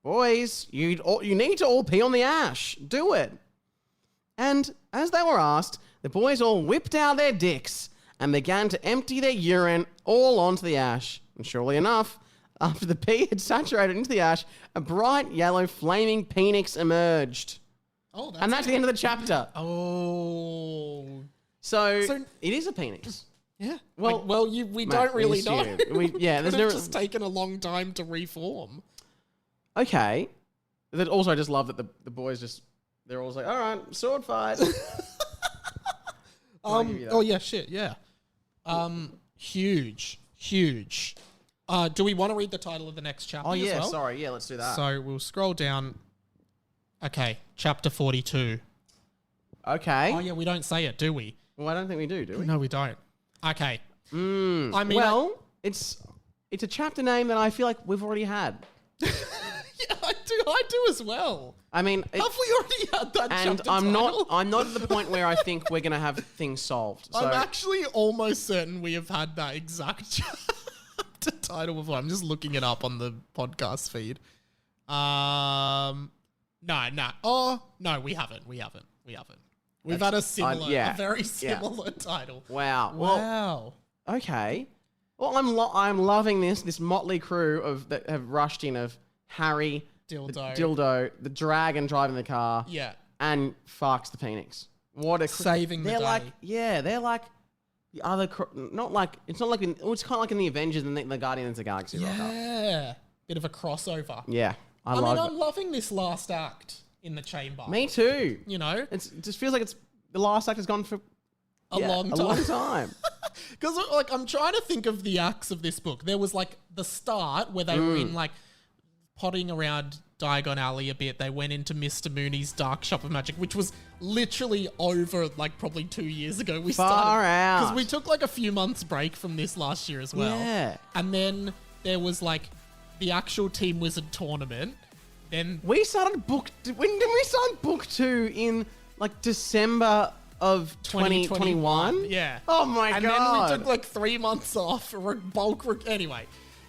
Boys, you need to all pee on the ash. Do it. And as they were asked, the boys all whipped out their dicks and began to empty their urine all onto the ash. And surely enough, after the pee had saturated into the ash, a bright yellow flaming phoenix emerged. Oh, And that's the end of the chapter. Oh. So So- it is a phoenix. Yeah. Well, we Mate, don't really know. assume. There's Could no. have just taken a long time to reform. Okay. That also, I just love that the boys just, they're always like, all right, sword fight. give you that? Oh yeah, shit, yeah. Huge. Do we want to read the title of the next chapter? Oh, as yeah, well? sorry. Yeah, let's do that. So we'll scroll down. Okay, chapter 42. Okay. Oh yeah, we don't say it, do we? Well, I don't think we do we? No, we don't. Okay. I mean, Well, it's a chapter name that I feel like we've already had. yeah, I do as well. I mean, Have we already had that and chapter I'm title? not at the point where I think we're gonna have things solved. So I'm actually almost certain we have had that exact chapter title before. I'm just looking it up on the podcast feed. No. Oh, no, we haven't. We've had a similar, yeah, a very similar title. wow. Well, Wow. okay. Well, I'm loving this motley crew that have rushed in of Harry, Dildo. the dragon driving the car, Yeah. and Farks the Phoenix. What a Saving the they're day. they're like the other not like it's kind of like in the Avengers and the Guardians of the Galaxy. Rock up. Yeah. Bit of a crossover. Yeah, I I mean, love I'm loving this last act in the chamber. it. Me too. You know? It just feels like it's the last act has gone for A long a time. long time. Because, like, I'm trying to think of the acts of this book. There was, like, the start where they were in, like, potting around Diagon Alley a bit. They went into Mr. Mooney's Dark Shop of Magic, which was literally over, like, probably 2 years ago. We Far started. out. Because we took, like, a few months break from this last year as well. Yeah. And then there was, like, the actual Team Wizard tournament. Then We started when did we start book 2 in like December of 2021? Yeah. Oh my and god. then we took like 3 months off for a anyway,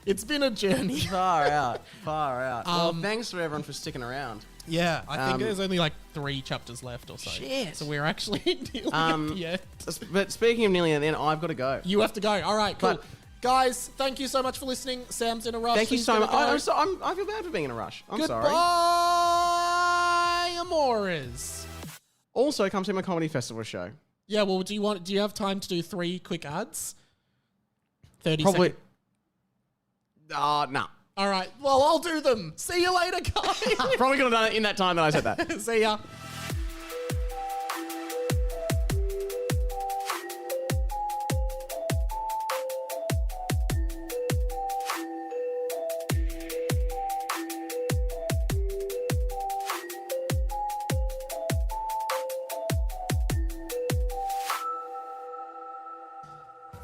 it's been a journey. Far out. Well, thanks for everyone for sticking around. Yeah, I think there's only like 3 chapters left or so. Shit. So we're actually nearly at the end. But speaking of nearly at the end, I've got to go. You have to go. All right, cool. But- Guys, thank you so much for listening. Sam's in a rush. Thank you He's so gonna much. go. I feel bad for being in a rush. I'm Goodbye, sorry. Amores. Also, come to my comedy festival show. Yeah, well, do you have time to do 3 quick ads? 30 Probably. seconds. Nah. All right. Well, I'll do them. See you later, guys. Probably could have done it in that time that I said that. See ya.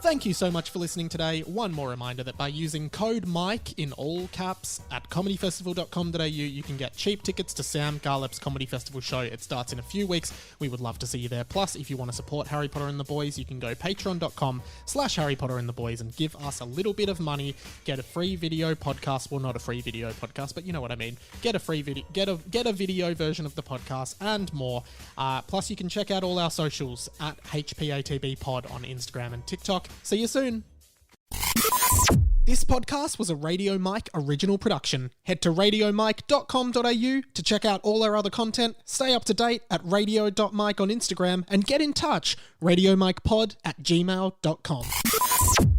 Thank you so much for listening today. One more reminder that by using code MIKE in all caps at comedyfestival.com.au, you can get cheap tickets to Sam Garlep's Comedy Festival show. It starts in a few weeks. We would love to see you there. Plus, if you want to support Harry Potter and the Boys, you can go patreon.com/Harry Potter and the Boys and give us a little bit of money, get a free video podcast. Well, not a free video podcast, but you know what I mean. Get a free video, get a video version of the podcast and more. Plus, you can check out all our socials at HPATB Pod on Instagram and TikTok. See you soon. This podcast was a Radio Mike original production. Head to radiomike.com.au to check out all our other content, stay up to date at radio.mike on Instagram, and get in touch, radiomikepod@gmail.com.